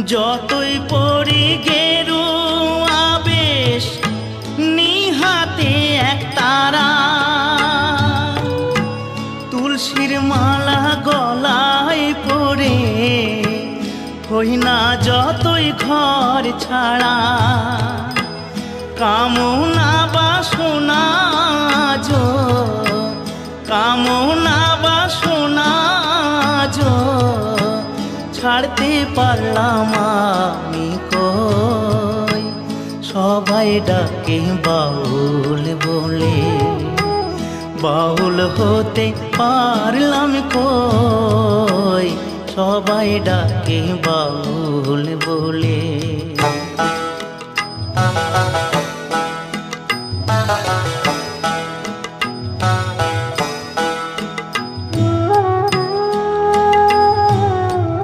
যতই পড়ি গেরুয়া বেশ নিহাতে এক তারা, তুলসীর মালা গলায় পরে হই না যতই ঘর ছাড়া। কামনা বাসনা কামনা বাসনা ছাড়তে পারলাম আমি কই। সবাই ডাকে বাউল বলে, বাউল হতে পারলাম কই। সবাই ডাকে বাউল বলে।